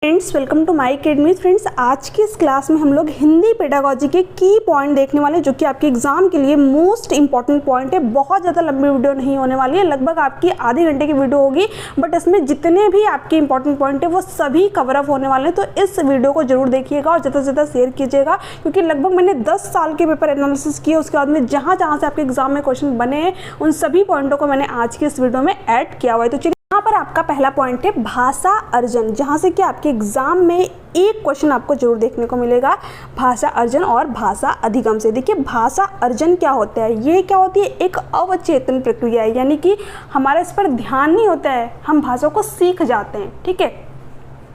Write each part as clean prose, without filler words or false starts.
Friends, welcome to my academy. Friends, आज की इस क्लास में हम लोग हिंदी पेडागोजी के की पॉइंट देखने वाले हैं, जो कि आपके एग्जाम के लिए मोस्ट इंपॉर्टेंट पॉइंट है। बहुत ज़्यादा लंबी वीडियो नहीं होने वाली है, लगभग आपकी आधे घंटे की वीडियो होगी, बट इसमें जितने भी आपके इंपॉर्टेंट पॉइंट है वो सभी कवर अप होने वाले हैं। तो इस वीडियो को जरूर देखिएगा और ज़्यादा से ज़्यादा शेयर कीजिएगा, क्योंकि लगभग मैंने 10 साल के पेपर एनालिसिस किए। उसके बाद में जहाँ जहाँ से आपके एग्जाम में क्वेश्चन बने हैं उन सभी पॉइंटों को मैंने आज की इस वीडियो में ऐड किया हुआ है। तो चलिए, यहाँ पर आपका पहला पॉइंट है भाषा अर्जन, जहाँ से कि आपके एग्जाम में एक क्वेश्चन आपको जरूर देखने को मिलेगा भाषा अर्जन और भाषा अधिगम से। देखिए, भाषा अर्जन क्या होता है? ये क्या होती है? एक अवचेतन प्रक्रिया है, यानी कि हमारा इस पर ध्यान नहीं होता है, हम भाषा को सीख जाते हैं। ठीक है,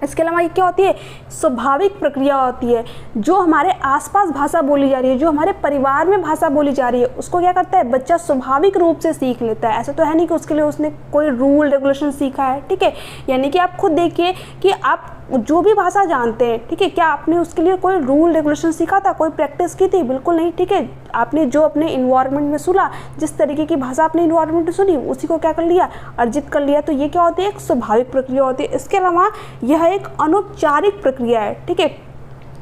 इसके अलावा ये क्या होती है? स्वाभाविक प्रक्रिया होती है। जो हमारे आसपास भाषा बोली जा रही है, जो हमारे परिवार में भाषा बोली जा रही है, उसको क्या करता है? बच्चा स्वाभाविक रूप से सीख लेता है। ऐसा तो है नहीं कि उसके लिए उसने कोई रूल रेगुलेशन सीखा है। ठीक है, यानी कि आप खुद देखिए कि आप जो भी भाषा जानते हैं, ठीक है, क्या आपने उसके लिए कोई रूल रेगुलेशन सीखा था, कोई प्रैक्टिस की थी? बिल्कुल नहीं। ठीक है, आपने जो अपने इन्वायरमेंट में सुना, जिस तरीके की भाषा आपने इन्वायरमेंट में सुनी, उसी को क्या कर लिया? अर्जित कर लिया। तो ये क्या होती है? एक स्वाभाविक प्रक्रिया होती है। इसके अलावा यह एक अनौपचारिक प्रक्रिया है। ठीक है,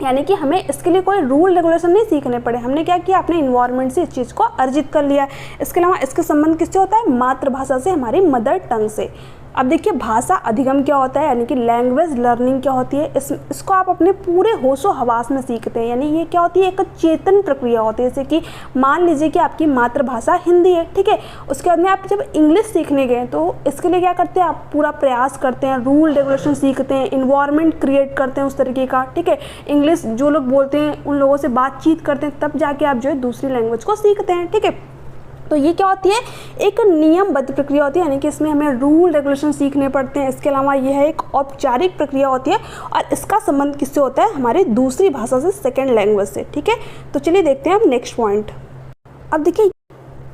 यानी कि हमें इसके लिए कोई रूल रेगुलेशन नहीं सीखने पड़े, हमने क्या किया? अपने इन्वायरमेंट से इस चीज़ को अर्जित कर लिया। इसके अलावा इसके संबंध किससे होता है? मातृभाषा से, हमारी मदर टंग से। अब देखिए, भाषा अधिगम क्या होता है, यानी कि लैंग्वेज लर्निंग क्या होती है? इसको आप अपने पूरे होशो हवास में सीखते हैं। यानी ये क्या होती है? एक चेतन प्रक्रिया होती है। जैसे कि मान लीजिए कि आपकी मातृभाषा हिंदी है, ठीक है, उसके बाद में आप जब इंग्लिश सीखने गए तो इसके लिए क्या करते हैं? आप पूरा प्रयास करते हैं, रूल रेगुलेशन सीखते हैं, इन्वायरमेंट क्रिएट करते हैं उस तरीके का। ठीक है, इंग्लिश जो लोग बोलते हैं उन लोगों से बातचीत करते हैं, तब जाके आप जो है दूसरी लैंग्वेज को सीखते हैं। ठीक है, तो ये क्या होती है? एक नियमबद्ध प्रक्रिया होती है, यानी कि इसमें हमें रूल रेगुलेशन सीखने पड़ते हैं। इसके अलावा यह एक औपचारिक प्रक्रिया होती है और इसका संबंध किससे होता है? हमारी दूसरी भाषा से, सेकेंड लैंग्वेज से। ठीक है, तो चलिए देखते हैं हम नेक्स्ट पॉइंट। अब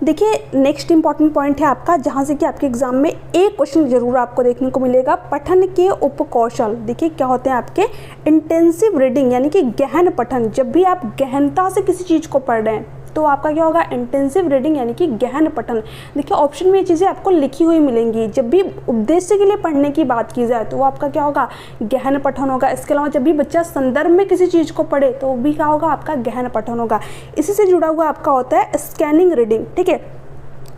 देखिए नेक्स्ट इंपॉर्टेंट पॉइंट है आपका, जहाँ से कि आपके एग्जाम में एक क्वेश्चन जरूर आपको देखने को मिलेगा, पठन के उपकौशल। देखिए क्या होते हैं आपके? इंटेंसिव रीडिंग, यानी कि गहन पठन। जब भी आप गहनता से किसी चीज़ को पढ़ रहे हैं तो आपका क्या होगा? इंटेंसिव रीडिंग, यानी कि गहन पठन। देखिए ऑप्शन में ये चीज़ें आपको लिखी हुई मिलेंगी। जब भी उद्देश्य के लिए पढ़ने की बात की जाए तो वो आपका क्या होगा? गहन पठन होगा। इसके अलावा जब भी बच्चा संदर्भ में किसी चीज़ को पढ़े तो वो भी क्या होगा? आपका गहन पठन होगा। इसी से जुड़ा हुआ आपका होता है स्कैनिंग रीडिंग। ठीक है,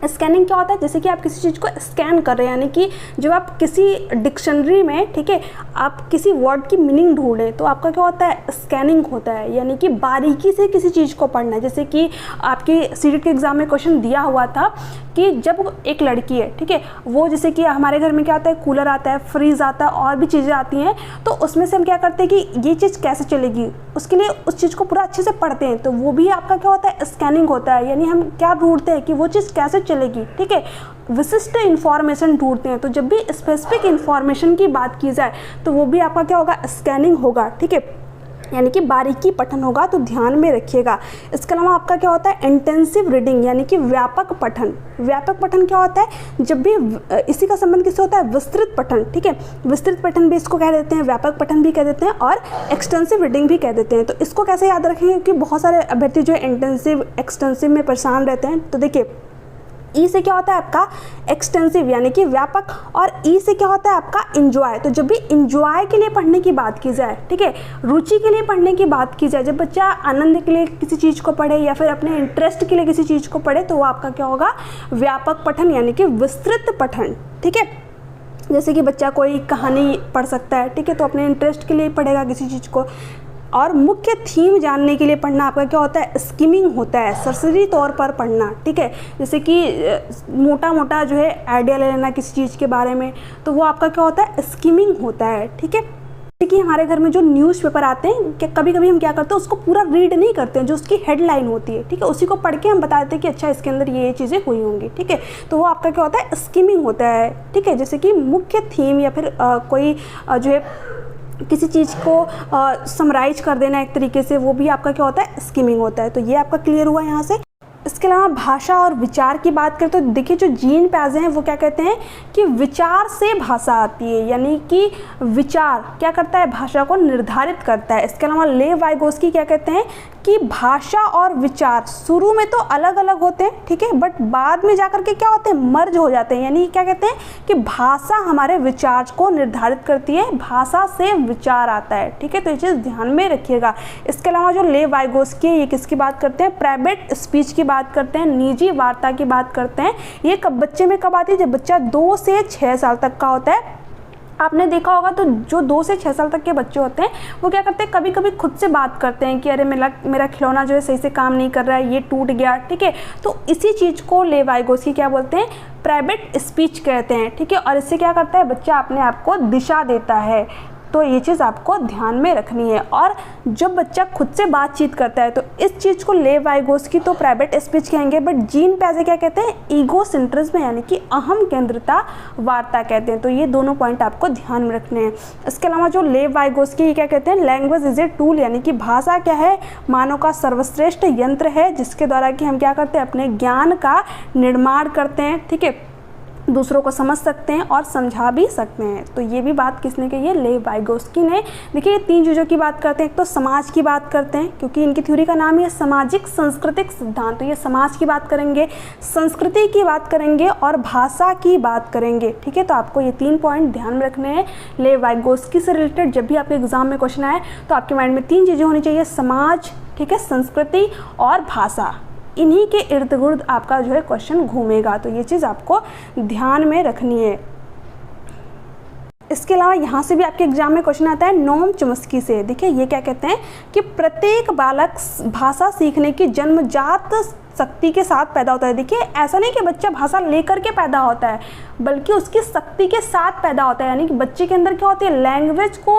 स्कैनिंग क्या होता है? जैसे कि आप किसी चीज़ को स्कैन कर रहे हैं, यानी कि जब आप किसी डिक्शनरी में, ठीक है, आप किसी वर्ड की मीनिंग ढूंढें तो आपका क्या होता है? स्कैनिंग होता है, यानी कि बारीकी से किसी चीज़ को पढ़ना है। जैसे कि आपके सीटेट के एग्जाम में क्वेश्चन दिया हुआ था कि जब एक लड़की है, ठीक है, वो जैसे कि हमारे घर में क्या आता है? कूलर आता है, फ्रीज आता है, और भी चीज़ें आती हैं, तो उसमें से हम क्या करते हैं कि ये चीज़ कैसे चलेगी, उसके लिए उस चीज़ को पूरा अच्छे से पढ़ते हैं। तो वो भी आपका क्या होता है? स्कैनिंग होता है, यानी हम क्या ढूंढते हैं कि वो चीज़ कैसे चलेगी। ठीक है, विशिष्ट इंफॉर्मेशन ढूंढते हैं। तो जब भी स्पेसिफिक इंफॉर्मेशन की बात की जाए तो वो भी आपका क्या होगा? स्कैनिंग होगा। ठीक है, यानी कि बारीकी पठन होगा, तो ध्यान में रखिएगा। इसके अलावा आपका क्या होता है? इंटेंसिव रीडिंग, यानी कि व्यापक पठन। व्यापक पठन क्या होता है? जब भी इसी का संबंध किससे होता है? विस्तृत पठन। ठीक है, विस्तृत पठन भी इसको कह देते हैं, व्यापक पठन भी कह देते हैं, और एक्सटेंसिव रीडिंग भी कह देते हैं। तो इसको कैसे याद रखेंगे? क्योंकि बहुत सारे अभ्यर्थी जो है इंटेंसिव एक्सटेंसिव में परेशान रहते हैं। तो देखिए, ई से क्या होता है आपका? एक्सटेंसिव, यानी कि व्यापक, और ई से क्या होता है आपका? इंजॉय। तो जब भी इंजॉय के लिए पढ़ने की बात की जाए, ठीक है, रुचि के लिए पढ़ने की बात की जाए, जब बच्चा आनंद के लिए किसी चीज़ को पढ़े या फिर अपने इंटरेस्ट के लिए किसी चीज़ को पढ़े, तो वो आपका क्या होगा? व्यापक पठन, यानी कि विस्तृत पठन। ठीक है, जैसे कि बच्चा कोई कहानी पढ़ सकता है, ठीक है, तो अपने इंटरेस्ट के लिए पढ़ेगा किसी चीज़ को। और मुख्य थीम जानने के लिए पढ़ना आपका क्या होता है? स्किमिंग होता है, सरसरी तौर पर पढ़ना। ठीक है, जैसे कि मोटा मोटा जो है आइडिया ले लेना किसी चीज़ के बारे में, तो वो आपका क्या होता है? स्किमिंग होता है। ठीक है, जैसे कि हमारे घर में जो न्यूज़पेपर आते हैं, कि कभी कभी हम क्या करते हैं, उसको पूरा रीड नहीं करते हैं, जो उसकी हेडलाइन होती है, ठीक है, उसी को पढ़ के हम बता देते हैं कि अच्छा इसके अंदर ये चीज़ें हुई होंगी। ठीक है, तो वो आपका क्या होता है? स्किमिंग होता है। ठीक है, जैसे कि मुख्य थीम या फिर कोई जो है किसी चीज़ को समराइज कर देना एक तरीके से, वो भी आपका क्या होता है? स्किमिंग होता है। तो ये आपका क्लियर हुआ यहाँ से। इसके अलावा भाषा और विचार की बात करें तो देखिए जो जीन पैजे हैं वो क्या कहते हैं कि विचार से भाषा आती है, यानी कि विचार क्या करता है, भाषा को निर्धारित करता है। इसके अलावा लेव वाइगोस्की क्या कहते हैं कि भाषा और विचार शुरू में तो अलग अलग होते हैं, ठीक है, बट बाद में जाकर के क्या होते हैं, मर्ज हो जाते हैं। यानी क्या कहते हैं कि भाषा हमारे विचार को निर्धारित करती है, भाषा से विचार आता है, ठीक है, तो ये चीज़ ध्यान में रखिएगा। इसके अलावा जो लेव वाइगोस्की है ये किसकी बात करते हैं, प्राइवेट स्पीच की बात करते हैं, निजी वार्ता की बात करते हैं। ये कब बच्चे में कब आती है, जब बच्चा 2 से 6 साल तक का होता है। आपने देखा होगा तो जो 2 से 6 साल तक के बच्चे होते हैं वो क्या करते हैं, कभी कभी खुद से बात करते हैं कि अरे मेरा खिलौना जो है सही से काम नहीं कर रहा है, ये टूट गया, ठीक है। तो इसी चीज़ को लेव वाइगोस्की क्या बोलते हैं, प्राइवेट स्पीच कहते हैं, ठीक है। और इससे क्या करता है, बच्चा अपने आप को दिशा देता है। तो ये चीज़ आपको ध्यान में रखनी है। और जब बच्चा खुद से बातचीत करता है तो इस चीज़ को लेव वाइगोस्की तो प्राइवेट स्पीच कहेंगे, बट जीन पैजे क्या कहते हैं, ईगोसेंट्रिज्म यानी कि अहम केंद्रिता वार्ता कहते हैं। तो ये दोनों पॉइंट आपको ध्यान में रखने हैं। इसके अलावा जो लेव वाइगोस्की क्या कहते हैं, लैंग्वेज इज ए टूल, यानी कि भाषा क्या है, मानव का सर्वश्रेष्ठ यंत्र है जिसके द्वारा कि हम क्या करते हैं, अपने ज्ञान का निर्माण करते हैं, ठीक है, दूसरों को समझ सकते हैं और समझा भी सकते हैं। तो ये भी बात किसने कही है, लेव वाइगोस्की ने। देखिए ये 3 चीज़ों की बात करते हैं, एक तो समाज की बात करते हैं क्योंकि इनकी थ्योरी का नाम है सामाजिक सांस्कृतिक सिद्धांत। तो ये समाज की बात करेंगे, संस्कृति की बात करेंगे और भाषा की बात करेंगे, ठीक है। तो आपको ये 3 पॉइंट ध्यान में रखने हैं लेव वाइगोस्की से रिलेटेड। जब भी आपके एग्जाम में क्वेश्चन आए तो आपके माइंड में 3 चीज़ें होनी चाहिए, समाज, ठीक है, संस्कृति और भाषा। इन्हीं के इर्द गिर्द आपका जो है क्वेश्चन घूमेगा। तो ये चीज़ आपको ध्यान में रखनी है। इसके अलावा यहाँ से भी आपके एग्जाम में क्वेश्चन आता है नोम चॉम्स्की से। देखिए ये क्या कहते हैं कि प्रत्येक बालक भाषा सीखने की जन्मजात शक्ति के साथ पैदा होता है। देखिए ऐसा नहीं कि बच्चा भाषा लेकर के पैदा होता है, बल्कि उसकी शक्ति के साथ पैदा होता है। यानी कि बच्चे के अंदर क्या होती है, लैंग्वेज को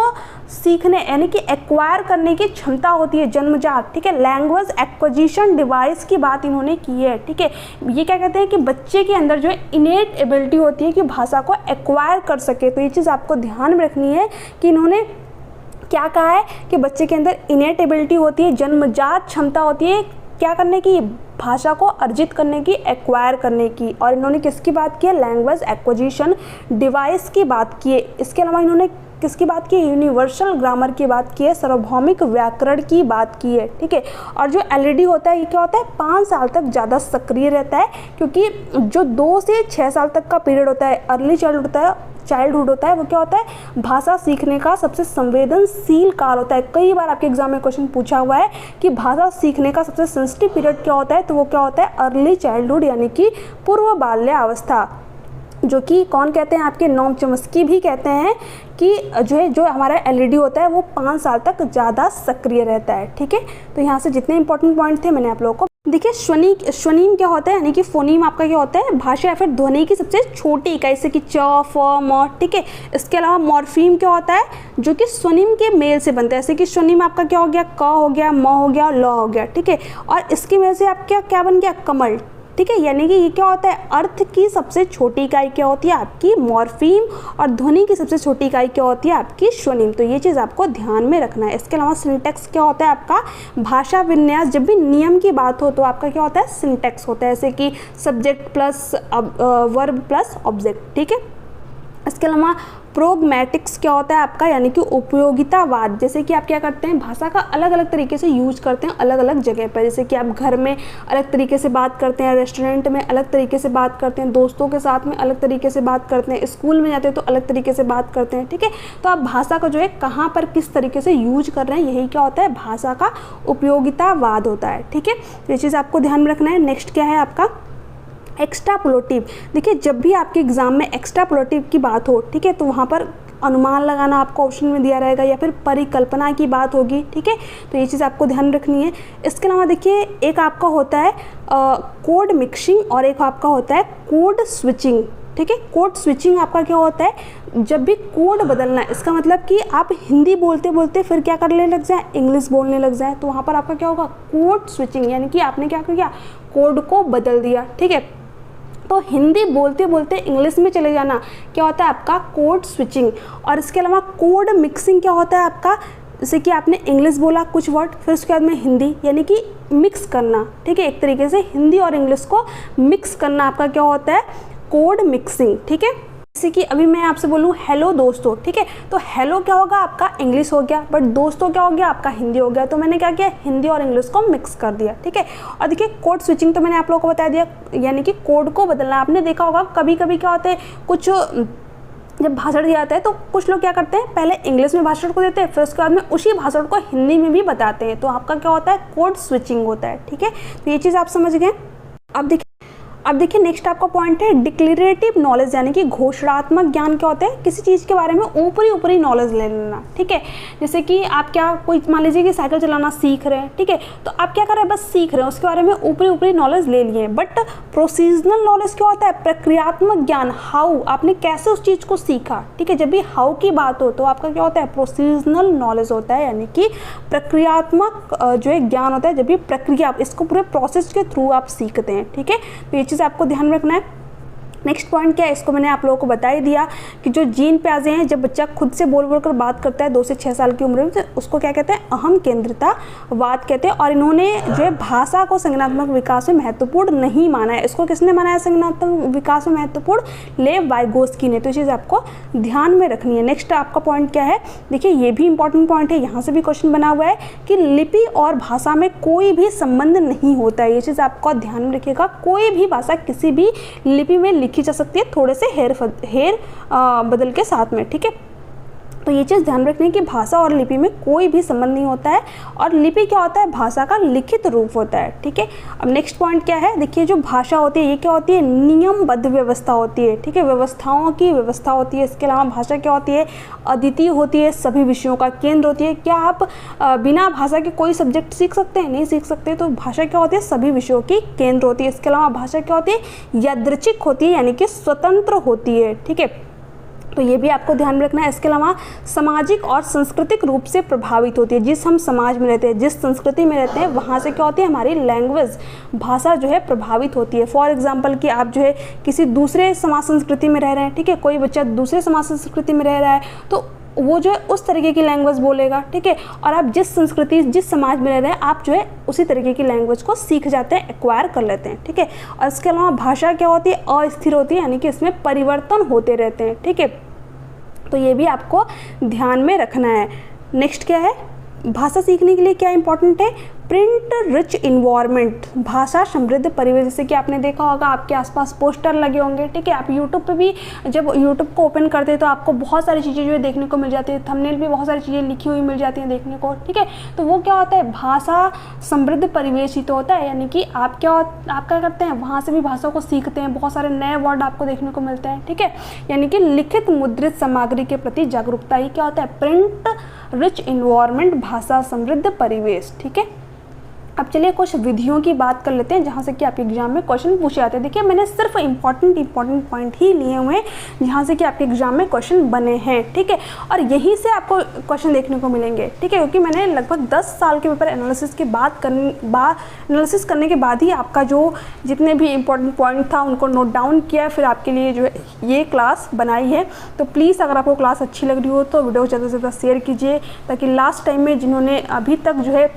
सीखने यानी कि एक्वायर करने की क्षमता होती है जन्मजात, ठीक है। लैंग्वेज एक्विजिशन डिवाइस की बात इन्होंने की है, ठीक है। ये क्या कहते हैं कि बच्चे के अंदर जो है इनेट एबिलिटी होती है कि भाषा को एक्वायर कर सके। तो ये चीज़ आपको ध्यान में रखनी है कि इन्होंने क्या कहा है कि बच्चे के अंदर इनेट एबिलिटी होती है, जन्मजात क्षमता होती है क्या करने की, भाषा को अर्जित करने की, एक्वायर करने की। और इन्होंने किसकी बात की है, लैंग्वेज एक्विजिशन डिवाइस की बात की है। इसके अलावा इन्होंने किसकी बात की है, यूनिवर्सल ग्रामर की बात की है, सार्वभौमिक व्याकरण की बात की है, ठीक है। और जो एलईडी होता है ये क्या होता है, 5 साल तक ज़्यादा सक्रिय रहता है, क्योंकि जो 2 से 6 साल तक का पीरियड होता है, अर्ली चाइल्डहुड होता है, वो क्या होता है, भाषा सीखने का सबसे संवेदनशील काल होता है। कई बार आपके एग्जाम में क्वेश्चन पूछा हुआ है कि भाषा सीखने का सबसे सेंसिटिव पीरियड क्या होता है, तो वो क्या होता है, अर्ली चाइल्डहुड यानी कि पूर्व बाल्यावस्था, जो कि कौन कहते हैं, आपके नोम चॉम्स्की भी कहते हैं कि जो हमारा एलईडी होता है वो 5 साल तक ज़्यादा सक्रिय रहता है, ठीक है। तो यहाँ से जितने इंपॉर्टेंट पॉइंट थे मैंने आप लोगों को देखिए। स्वनीम क्या होता है, यानी कि फोनीम आपका क्या होता है, भाषा या फिर ध्वनि की सबसे छोटी इकाई, जैसे कि च, फ, म, ठीक है। इसके अलावा मॉर्फीम क्या होता है, जो कि स्वनिम के मेल से बनता है, जैसे कि स्वनिम आपका क्या हो गया, क हो गया, म हो गया, ल हो गया, ठीक है। और इसके मेल से आप क्या बन गया, कमल, ठीक है। यानी कि ये क्या होता है, अर्थ की सबसे छोटी इकाई क्या होती है, आपकी मॉर्फीम, और ध्वनि की सबसे छोटी इकाई क्या होती है, आपकी स्वनिम। तो ये चीज़ आपको ध्यान में रखना है। इसके अलावा सिंटैक्स क्या होता है, आपका भाषा विन्यास। जब भी नियम की बात हो तो आपका क्या होता है, सिंटैक्स होता है, जैसे कि subject plus verb plus object, ठीक है। इसके अलावा प्रोग्मेटिक्स क्या होता है आपका, यानी कि उपयोगितावाद। जैसे कि आप क्या करते हैं, भाषा का अलग अलग तरीके से यूज करते हैं अलग अलग जगह पर। जैसे कि आप घर में अलग तरीके से बात करते हैं, रेस्टोरेंट में अलग तरीके से बात करते हैं, दोस्तों के साथ में अलग तरीके से बात करते हैं, स्कूल में जाते हैं तो अलग तरीके से बात करते हैं, ठीक है। तो आप भाषा का जो है कहाँ पर किस तरीके से यूज कर रहे हैं, यही क्या होता है, भाषा का उपयोगितावाद होता है, ठीक है। ये चीज़ आपको ध्यान में रखना है। नेक्स्ट क्या है आपका, एक्स्ट्रापोलेटिव। देखिए जब भी आपके एग्जाम में एक्स्ट्रापोलेटिव की बात हो, ठीक है, तो वहाँ पर अनुमान लगाना आपको ऑप्शन में दिया रहेगा या फिर परिकल्पना की बात होगी, ठीक है। तो ये चीज़ आपको ध्यान रखनी है। इसके अलावा देखिए एक आपका होता है कोड मिक्सिंग और एक आपका होता है कोड स्विचिंग, ठीक है। कोड स्विचिंग आपका क्या होता है, जब भी कोड बदलना है, इसका मतलब कि आप हिंदी बोलते बोलते फिर क्या करने लग जाए, इंग्लिश बोलने लग जाए, तो वहाँ पर आपका क्या होगा, कोड स्विचिंग, यानी कि आपने क्या किया, कोड को बदल दिया, ठीक है। तो हिंदी बोलते बोलते इंग्लिश में चले जाना क्या होता है, आपका कोड स्विचिंग। और इसके अलावा कोड मिक्सिंग क्या होता है, आपका जैसे कि आपने इंग्लिश बोला कुछ वर्ड, फिर उसके बाद में हिंदी, यानी कि मिक्स करना, ठीक है, एक तरीके से हिंदी और इंग्लिश को मिक्स करना आपका क्या होता है, कोड मिक्सिंग, ठीक है। जैसे कि अभी मैं आपसे बोलूँ हेलो दोस्तों, ठीक है, तो हेलो क्या होगा आपका इंग्लिश हो गया, बट दोस्तों क्या हो गया आपका हिंदी हो गया, तो मैंने क्या किया, हिंदी और इंग्लिश को मिक्स कर दिया, ठीक है। और देखिए कोड स्विचिंग तो मैंने आप लोगों को बता दिया, यानी कि कोड को बदलना। आपने देखा होगा कभी कभी क्या होता है, कुछ जब भाषण दिया जाता है तो कुछ लोग क्या करते हैं, पहले इंग्लिश में भाषण को देते हैं, फिर उसके बाद में उसी भाषण को हिंदी में भी बताते हैं, तो आपका क्या होता है, कोड स्विचिंग होता है, ठीक है। तो ये चीज़ आप समझ गए। अब देखिए नेक्स्ट आपका पॉइंट है डिक्लेरेटिव नॉलेज, यानी कि घोषणात्मक ज्ञान क्या होता है, किसी चीज़ के बारे में ऊपरी नॉलेज ले लेना, ठीक है। जैसे कि आप क्या, कोई मान लीजिए कि साइकिल चलाना सीख रहे हैं, ठीक है, तो आप क्या कर रहे हैं, बस सीख रहे हैं, उसके बारे में ऊपरी नॉलेज ले लिए। बट प्रोसीजनल नॉलेज क्या होता है, प्रक्रियात्मक ज्ञान, हाउ, आपने कैसे उस चीज़ को सीखा, ठीक है। जब भी हाउ की बात हो तो आपका क्या होता है, प्रोसीजनल नॉलेज होता है, यानी कि प्रक्रियात्मक जो है ज्ञान होता है, जब भी प्रक्रिया, इसको पूरे प्रोसेस के थ्रू आप सीखते हैं, ठीक है। तो ये चीज़ आपको ध्यान में रखना है। नेक्स्ट पॉइंट क्या है, इसको मैंने आप लोगों को बता ही दिया कि जो जीन प्याजे हैं, जब बच्चा खुद से बोल बोल कर बात करता है 2 से 6 साल की उम्र में, तो उसको क्या कहते हैं, अहम केंद्रितावाद कहते हैं। और इन्होंने जो है भाषा को संज्ञानात्मक विकास में महत्वपूर्ण नहीं माना है। इसको किसने माना है संज्ञानात्मक विकास में महत्वपूर्ण, लेव वाइगोस्की ने। तो ये चीज़ आपको ध्यान में रखनी है। नेक्स्ट आपका पॉइंट क्या है, देखिए ये भी इंपॉर्टेंट पॉइंट है, यहाँ से भी क्वेश्चन बना हुआ है कि लिपि और भाषा में कोई भी संबंध नहीं होता है। ये चीज़ आपको ध्यान में रखिएगा, कोई भी भाषा किसी भी लिपि में लिखी जा सकती है, थोड़े से हेर बदल के साथ में, ठीक है। तो ये चीज़ ध्यान रखनी है कि भाषा और लिपि में कोई भी संबंध नहीं होता है, और लिपि क्या होता है, भाषा का लिखित रूप होता है, ठीक है। अब नेक्स्ट पॉइंट क्या है, देखिए जो भाषा होती है ये क्या होती है, नियमबद्ध व्यवस्था होती है, ठीक है, व्यवस्थाओं की व्यवस्था होती है। इसके अलावा भाषा क्या होती है, अद्वितीय होती है, सभी विषयों का केंद्र होती है। क्या आप बिना भाषा के कोई सब्जेक्ट सीख सकते हैं, नहीं सीख सकते। तो भाषा क्या होती है, सभी विषयों की केंद्र होती है। इसके अलावा भाषा क्या होती है, यादृच्छिक होती है, यानी कि स्वतंत्र होती है, ठीक है। तो ये भी आपको ध्यान में रखना है। इसके अलावा सामाजिक और सांस्कृतिक रूप से प्रभावित होती है। जिस हम समाज में रहते हैं, जिस संस्कृति में रहते हैं, वहाँ से क्या होती है, हमारी लैंग्वेज, भाषा जो है प्रभावित होती है। फॉर एग्जांपल कि आप जो है किसी दूसरे समाज संस्कृति में रह रहे हैं, ठीक है, कोई बच्चा दूसरे समाज संस्कृति में रह रहा है तो वो जो है उस तरीके की लैंग्वेज बोलेगा, ठीक है। और आप जिस संस्कृति, जिस समाज में रह रहे हैं, आप जो है उसी तरीके की लैंग्वेज को सीख जाते हैं, एक्वायर कर लेते हैं, ठीक है। और इसके अलावा भाषा क्या होती है, अस्थिर होती है, यानी कि इसमें परिवर्तन होते रहते हैं, ठीक है। तो ये भी आपको ध्यान में रखना है। नेक्स्ट क्या है, भाषा सीखने के लिए क्या इंपॉर्टेंट है, प्रिंट रिच इन्वायरमेंट, भाषा समृद्ध परिवेश। जैसे कि आपने देखा होगा आपके आसपास पोस्टर लगे होंगे, ठीक है। आप यूट्यूब पे भी जब यूट्यूब को ओपन करते हैं तो आपको बहुत सारी चीज़ें जो है देखने को मिल जाती है, थंबनेल पे बहुत सारी चीज़ें लिखी हुई मिल जाती हैं देखने को, ठीक है। तो वो क्या होता है, भाषा समृद्ध परिवेश ही तो होता है, यानी कि आप क्या करते हैं, वहाँ से भी भाषा को सीखते हैं, बहुत सारे नए वर्ड आपको देखने को मिलते हैं, ठीक है। यानी कि लिखित मुद्रित सामग्री के प्रति जागरूकता ही क्या होता है, प्रिंट रिच इन्वायरमेंट, भाषा समृद्ध परिवेश, ठीक है। अब चलिए कुछ विधियों की बात कर लेते हैं जहाँ से कि आपके एग्जाम में क्वेश्चन पूछे जाते हैं। देखिए मैंने सिर्फ इंपॉर्टेंट पॉइंट ही लिए हुए हैं जहाँ से कि आपके एग्जाम में क्वेश्चन बने हैं, ठीक है। और यहीं से आपको क्वेश्चन देखने को मिलेंगे, ठीक है, क्योंकि मैंने लगभग 10 साल के पेपर एनालिसिस के एनालिसिस करने के बाद ही आपका जो जितने भी इंपॉर्टेंट पॉइंट था उनको नोट डाउन किया, फिर आपके लिए जो है ये क्लास बनाई है। तो प्लीज़ अगर आपको क्लास अच्छी लग रही हो तो वीडियो को ज़्यादा से ज़्यादा शेयर कीजिए, ताकि लास्ट टाइम में जिन्होंने अभी तक जो है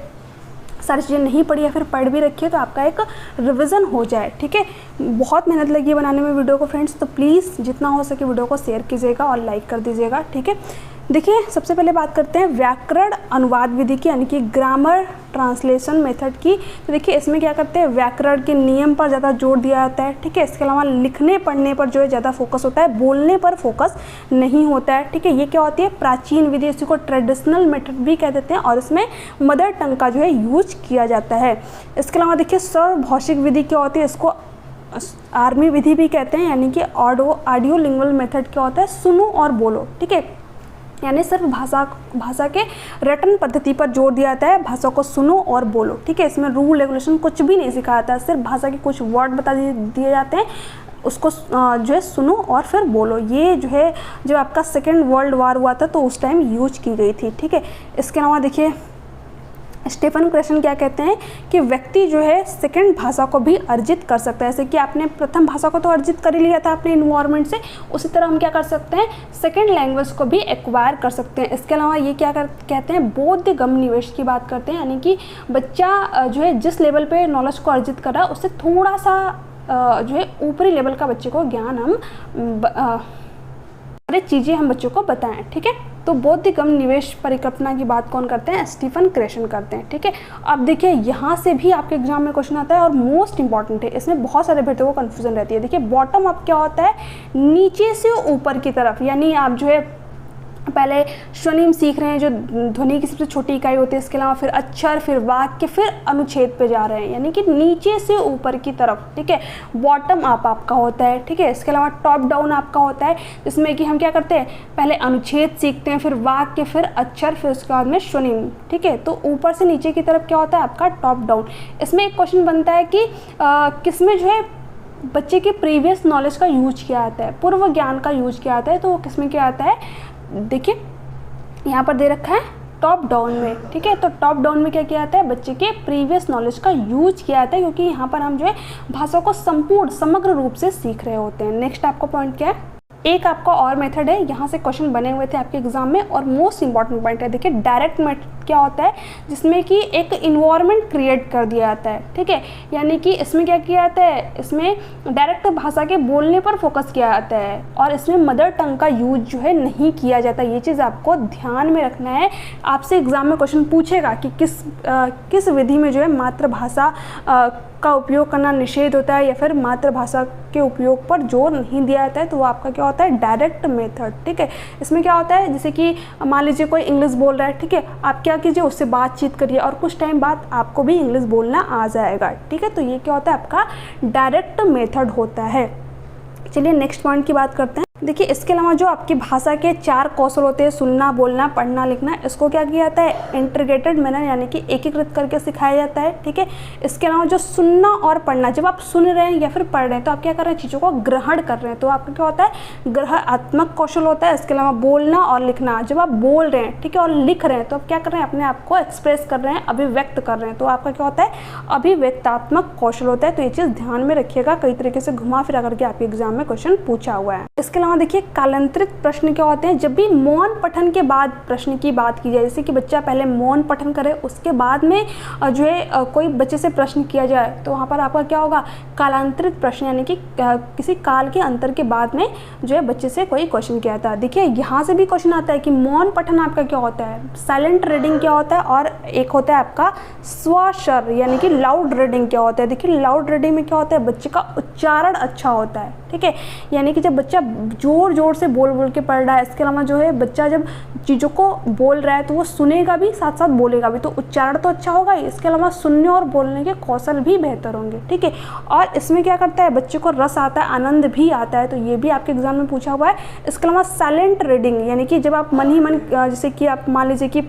सारी चीज़ें नहीं पढ़ी या फिर पढ़ भी रखी है तो आपका एक रिवीजन हो जाए, ठीक है। बहुत मेहनत लगी है बनाने में वीडियो को फ्रेंड्स, तो प्लीज़ जितना हो सके वीडियो को शेयर कीजिएगा और लाइक कर दीजिएगा, ठीक है। देखिए सबसे पहले बात करते हैं व्याकरण अनुवाद विधि की, यानी कि ग्रामर ट्रांसलेशन मेथड की। तो देखिए इसमें क्या करते हैं, व्याकरण के नियम पर ज़्यादा जोर दिया जाता है, ठीक है। इसके अलावा लिखने पढ़ने पर जो है ज़्यादा फोकस होता है, बोलने पर फोकस नहीं होता है, ठीक है। ये क्या होती है, प्राचीन विधि, इसी को ट्रेडिशनल मेथड भी कह देते हैं, और इसमें मदर टंग का जो है यूज किया जाता है। इसके अलावा देखिए सर्वभाषिक विधि क्या होती है, इसको आर्मी विधि भी कहते हैं, यानी कि ऑडियो लिंगुअल मेथड क्या होता है, सुनो और बोलो, ठीक है। यानी सिर्फ भाषा के रटन पद्धति पर जोर दिया जाता है, भाषा को सुनो और बोलो, ठीक है। इसमें रूल रेगुलेशन कुछ भी नहीं सिखाया जाता है, सिर्फ भाषा के कुछ वर्ड बता दिए जाते हैं, उसको जो है सुनो और फिर बोलो। ये जो है जब आपका सेकेंड वर्ल्ड वार हुआ था तो उस टाइम यूज की गई थी, ठीक है। इसके अलावा देखिए स्टीफन क्रेशन क्या कहते हैं कि व्यक्ति जो है सेकंड भाषा को भी अर्जित कर सकता है। जैसे कि आपने प्रथम भाषा को तो अर्जित कर ही लिया था अपने इन्वायरमेंट से, उसी तरह हम क्या कर सकते हैं, सेकंड लैंग्वेज को भी एक्वायर कर सकते हैं। इसके अलावा ये क्या कहते हैं, बोधगम्य निवेश की बात करते हैं, यानी कि बच्चा जो है जिस लेवल पे नॉलेज को अर्जित कर रहा है उससे थोड़ा सा जो है ऊपरी लेवल का बच्चे को ज्ञान हम सारी चीज़ें हम बच्चों को बताएं। ठीक है, तो बोधगम्य निवेश परिकल्पना की बात कौन करते हैं, स्टीफन क्रेशन करते हैं। ठीक है, अब देखिए यहाँ से भी आपके एग्जाम में क्वेश्चन आता है और मोस्ट इंपॉर्टेंट है, इसमें बहुत सारे अभ्यर्थियों को कन्फ्यूजन रहती है। देखिए बॉटम अप क्या होता है, नीचे से ऊपर की तरफ, यानी आप जो है पहले स्वनिम सीख रहे हैं जो ध्वनि की सबसे छोटी इकाई होती है, इसके अलावा फिर अक्षर, फिर वाक्य, फिर अनुच्छेद पे जा रहे हैं, यानी कि नीचे से ऊपर की तरफ। ठीक है, बॉटम अप आपका होता है। ठीक है, इसके अलावा टॉप डाउन आपका होता है, जिसमें कि हम क्या करते हैं, पहले अनुच्छेद सीखते हैं, फिर वाक्य, फिर अक्षर, फिर उसके बाद में स्वनिम। ठीक है, तो ऊपर से नीचे की तरफ क्या होता है आपका टॉप डाउन। इसमें एक क्वेश्चन बनता है कि किसमें जो है बच्चे के प्रीवियस नॉलेज का यूज किया आता है, पूर्व ज्ञान का यूज किया आता है, तो किसमें क्या आता है, देखिए यहाँ पर दे रखा है टॉप डाउन में। ठीक है, तो टॉप डाउन में क्या किया जाता है, बच्चे के प्रीवियस नॉलेज का यूज किया जाता है, क्योंकि यहाँ पर हम जो है भाषा को संपूर्ण समग्र रूप से सीख रहे होते हैं। नेक्स्ट आपका पॉइंट क्या है, एक आपका और मेथड है, यहाँ से क्वेश्चन बने हुए थे आपके एग्जाम में और मोस्ट इंपॉर्टेंट पॉइंट है। देखिए डायरेक्ट मेथड क्या होता है, जिसमें कि एक इन्वायरमेंट क्रिएट कर दिया जाता है। ठीक है, यानी कि इसमें क्या किया जाता है, इसमें डायरेक्ट भाषा के बोलने पर फोकस किया जाता है और इसमें मदर टंग का यूज जो है नहीं किया जाता। ये चीज़ आपको ध्यान में रखना है। आपसे एग्जाम में क्वेश्चन पूछेगा कि किस विधि में जो है मातृभाषा का उपयोग करना निषेध होता है या फिर मातृभाषा के उपयोग पर जोर नहीं दिया जाता है, तो वो आपका क्या होता है, डायरेक्ट मेथड। ठीक है, इसमें क्या होता है, जैसे कि मान लीजिए कोई इंग्लिश बोल रहा है, ठीक है, आप क्या कीजिए, उससे बातचीत करिए और कुछ टाइम बाद आपको भी इंग्लिश बोलना आ जाएगा। ठीक है, तो ये क्या होता है, आपका डायरेक्ट मेथड होता है। चलिए नेक्स्ट पॉइंट की बात करते हैं। देखिए इसके अलावा जो आपकी भाषा के 4 कौशल होते हैं, सुनना, बोलना, पढ़ना, लिखना, इसको क्या किया जाता है, इंटीग्रेटेड मैनर यानी कि एकीकृत करके सिखाया जाता है। ठीक है, इसके अलावा जो सुनना और पढ़ना, जब आप सुन रहे हैं या फिर पढ़ रहे हैं तो आप क्या कर रहे हैं, चीज़ों को ग्रहण कर रहे हैं, तो आपका क्या होता है, ग्रहणात्मक कौशल होता है। इसके अलावा बोलना और लिखना, जब आप बोल रहे हैं, ठीक है, और लिख रहे हैं तो आप क्या कर रहे हैं, अपने आप को एक्सप्रेस कर रहे हैं, अभिव्यक्त कर रहे हैं, तो आपका क्या होता है, अभिव्यक्तात्मक कौशल होता है। तो ये चीज़ ध्यान में रखिएगा, कई तरीके से घुमा फिरा करके आपके एग्जाम में क्वेश्चन पूछा हुआ है। इसके अलावा देखिए कालांतरित प्रश्न क्या होते हैं, जब भी मौन पठन के बाद प्रश्न की बात की जाए, जैसे कि बच्चा पहले मौन पठन करे, उसके बाद में जो है कोई बच्चे से प्रश्न किया जाए, तो वहाँ पर आपका क्या होगा, कालांतरित प्रश्न, यानी कि किसी काल के अंतर के बाद में जो है बच्चे से कोई क्वेश्चन किया था। देखिए यहाँ से भी क्वेश्चन आता है कि मौन पठन आपका क्या होता है, साइलेंट रीडिंग क्या होता है, और एक होता है आपका स्वशर यानी कि लाउड रीडिंग क्या होता है। देखिए लाउड रीडिंग में क्या होता है, बच्चे का उच्चारण अच्छा होता है। ठीक है, यानी कि जब बच्चा जोर जोर से बोल बोल के पढ़ रहा है, इसके अलावा जो है बच्चा जब चीज़ों को बोल रहा है तो वो सुनेगा भी साथ साथ बोलेगा भी, तो उच्चारण तो अच्छा होगा ही, इसके अलावा सुनने और बोलने के कौशल भी बेहतर होंगे। ठीक है, और इसमें क्या करता है, बच्चे को रस आता है, आनंद भी आता है, तो ये भी आपके एग्जाम में पूछा हुआ है। इसके अलावा साइलेंट रीडिंग यानी कि जब आप मन ही मन, जैसे कि आप मान लीजिए कि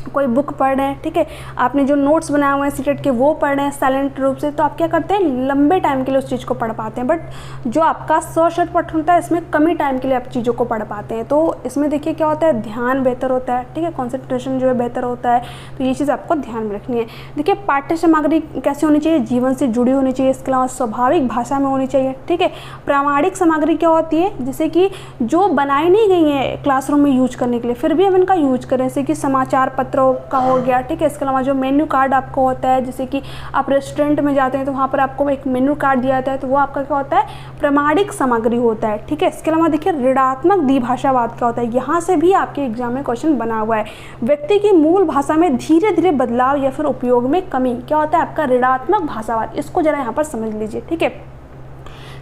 कोई बुक पढ़ रहे हैं, ठीक है, आपने जो नोट्स बनाए हुए हैं सीटेट के वो पढ़ रहे हैं साइलेंट रूप से, तो आप क्या करते हैं, लंबे टाइम के लिए उस चीज़ को पढ़ पाते हैं। बट जो आपका स्वशर पठन होता है, इसमें कमी टाइम के लिए आप चीज़ों को पढ़ पाते हैं। तो इसमें देखिए क्या होता है, ध्यान बेहतर होता है। ठीक है, कॉन्सेंट्रेशन जो है बेहतर होता है, तो ये चीज़ आपको ध्यान में रखनी है। देखिए पाठ्य सामग्री कैसे होनी चाहिए, जीवन से जुड़ी होनी चाहिए, इसके अलावा स्वाभाविक भाषा में होनी चाहिए। ठीक है, प्रामाणिक सामग्री क्या होती है, जैसे कि जो बनाई नहीं गई है क्लासरूम में यूज करने के लिए, फिर भी हम इनका यूज करें, जैसे कि समाचार पत्रों का हो गया। ठीक है, इसके अलावा जो मेन्यू कार्ड आपको होता है, जैसे कि आप रेस्टोरेंट में जाते हैं तो वहाँ पर आपको एक मेन्यू कार्ड दिया जाता है, तो वो आपका क्या होता है, प्रामाणिक सामग्री होता है। ठीक है, इसके अलावा देखिए ऋणात्मक द्विभाषावाद क्या होता है, यहाँ से भी आपके एग्जाम में क्वेश्चन बना हुआ है। व्यक्ति की मूल भाषा में धीरे धीरे बदलाव या फिर उपयोग में कमी क्या होता है, आपका ऋणात्मक भाषावाद। इसको जरा यहाँ पर समझ लीजिए। ठीक है,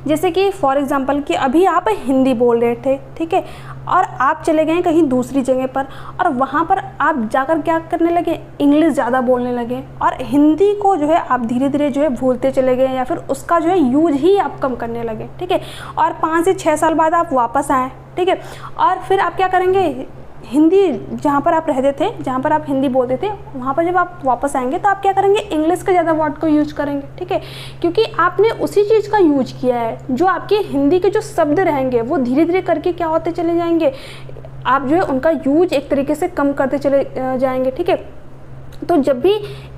जैसे कि फॉर एग्जांपल कि अभी आप हिंदी बोल रहे थे, ठीक है, और आप चले गए कहीं दूसरी जगह पर और वहाँ पर आप जाकर क्या करने लगे, इंग्लिश ज़्यादा बोलने लगे और हिंदी को जो है आप धीरे धीरे जो है भूलते चले गए या फिर उसका जो है यूज ही आप कम करने लगे। ठीक है, और 5 से 6 साल बाद आप वापस आए, ठीक है, और फिर आप क्या करेंगे, हिंदी जहाँ पर आप रहते थे, जहाँ पर आप हिंदी बोलते थे, वहाँ पर जब आप वापस आएंगे तो आप क्या करेंगे, इंग्लिश का ज़्यादा वर्ड को यूज करेंगे। ठीक है, क्योंकि आपने उसी चीज़ का यूज किया है। जो आपके हिंदी के जो शब्द रहेंगे वो धीरे धीरे करके क्या होते चले जाएंगे, आप जो है उनका यूज एक तरीके से कम करते चले जाएंगे। ठीक है, तो जब भी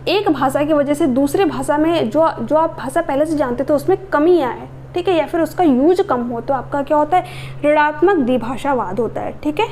एक भाषा की वजह से दूसरे भाषा में जो आप भाषा पहले से जानते थे उसमें कमी आए, ठीक है, या फिर उसका यूज कम हो, तो आपका क्या होता है, ऋणात्मक द्विभाषावाद होता है, ठीक है।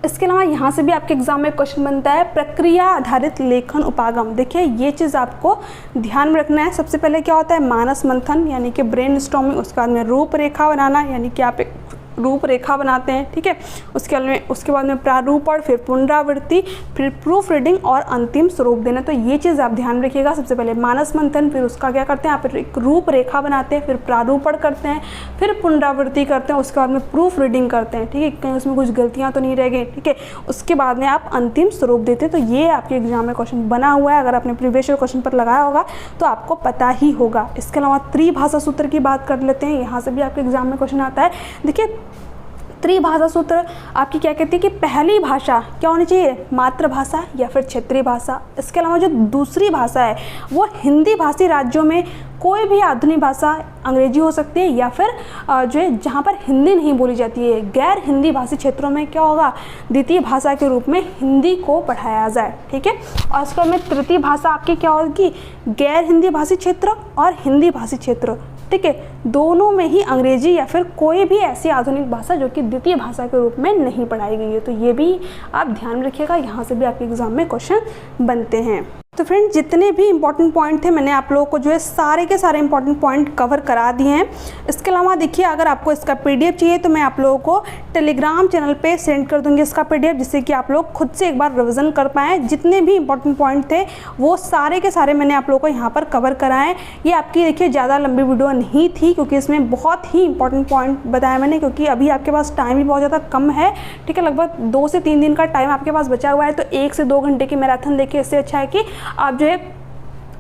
इसके अलावा यहाँ से भी आपके एग्जाम में क्वेश्चन बनता है प्रक्रिया आधारित लेखन उपागम। देखिए ये चीज़ आपको ध्यान में रखना है। सबसे पहले क्या होता है, मानस मंथन यानी कि ब्रेन स्टॉर्मिंग, उसके बाद में रूपरेखा बनाना यानी कि आप एक रूपरेखा बनाते हैं, ठीक है। उसके बाद में प्रारूपण, फिर पुनरावृत्ति, फिर प्रूफ रीडिंग और अंतिम स्वरूप देना। तो ये चीज़ आप ध्यान में रखिएगा। सबसे पहले मानस मंथन, फिर उसका क्या करते हैं आप एक रूपरेखा बनाते हैं, फिर प्रारूपण करते हैं, फिर पुनरावृत्ति करते हैं, उसके बाद में प्रूफ रीडिंग करते हैं, ठीक है, कहीं उसमें कुछ गलतियाँ तो नहीं रह गई, ठीक है। उसके बाद में आप अंतिम स्वरूप देते हैं। तो ये आपके एग्जाम में क्वेश्चन बना हुआ है, अगर आपने प्रीवियस ईयर क्वेश्चन पर लगाया होगा तो आपको पता ही होगा। इसके अलावा त्रिभाषा सूत्र की बात कर लेते हैं, यहाँ से भी आपके एग्जाम में क्वेश्चन आता है। देखिए त्रिभाषा सूत्र आपकी क्या कहती है कि पहली भाषा क्या होनी चाहिए, मातृभाषा या फिर क्षेत्रीय भाषा। इसके अलावा जो दूसरी भाषा है वो हिंदी भाषी राज्यों में कोई भी आधुनिक भाषा अंग्रेजी हो सकती है, या फिर जो है जहाँ पर हिंदी नहीं बोली जाती है, गैर हिंदी भाषी क्षेत्रों में क्या होगा, द्वितीय भाषा के रूप में हिंदी को पढ़ाया जाए, ठीक है। और इसके में तृतीय भाषा आपकी क्या होगी, गैर हिंदी भाषी क्षेत्र और हिंदी भाषी क्षेत्र, ठीक है, दोनों में ही अंग्रेजी या फिर कोई भी ऐसी आधुनिक भाषा जो कि द्वितीय भाषा के रूप में नहीं पढ़ाई गई है। तो ये भी आप ध्यान में रखिएगा, यहाँ से भी आपके एग्जाम में क्वेश्चन बनते हैं। तो फ्रेंड्स जितने भी इंपॉर्टेंट पॉइंट थे मैंने आप लोगों को जो है सारे के सारे इंपॉर्टेंट पॉइंट कवर करा दिए हैं। इसके अलावा देखिए अगर आपको इसका पीडीएफ चाहिए तो मैं आप लोगों को टेलीग्राम चैनल पे सेंड कर दूंगी इसका पीडीएफ, जिससे कि आप लोग खुद से एक बार रिवीजन कर पाएँ। जितने भी इंपॉर्टेंट पॉइंट थे वो सारे के सारे मैंने आप लोगों को यहाँ पर कवर कराएँ। ये आपकी देखिए ज़्यादा लंबी वीडियो नहीं थी, क्योंकि इसमें बहुत ही इंपॉर्टेंट पॉइंट बताया मैंने, क्योंकि अभी आपके पास टाइम भी बहुत ज़्यादा कम है, ठीक है, लगभग 2 से 3 दिन का टाइम आपके पास बचा हुआ है। तो 1 से 2 घंटे की मैराथन देखिए, इससे अच्छा है कि आप जो है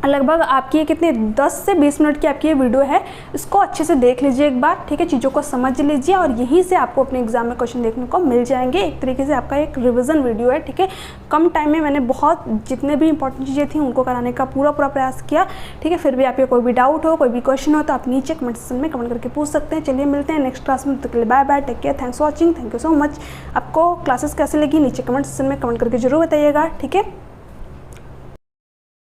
लगभग आपकी ये कितने 10 से 20 मिनट की आपकी ये वीडियो है, इसको अच्छे से देख लीजिए एक बार, ठीक है, चीज़ों को समझ लीजिए और यहीं से आपको अपने एग्जाम में क्वेश्चन देखने को मिल जाएंगे। एक तरीके से आपका एक रिवीजन वीडियो है, ठीक है। कम टाइम में मैंने बहुत जितने भी इंपॉर्टेंट चीज़ें थी उनको कराने का पूरा प्रयास किया, ठीक है। फिर भी आपके कोई भी डाउट हो, कोई भी क्वेश्चन हो तो आप नीचे कमेंट सेक्शन में कमेंट करके पूछ सकते हैं। चलिए मिलते हैं नेक्स्ट क्लास में, तब तक के लिए bye bye, take care, thanks for watching, thank you so much. आपको क्लासेस कैसे लगी नीचे कमेंट सेक्शन में कमेंट करके जरूर बताइएगा, ठीक है।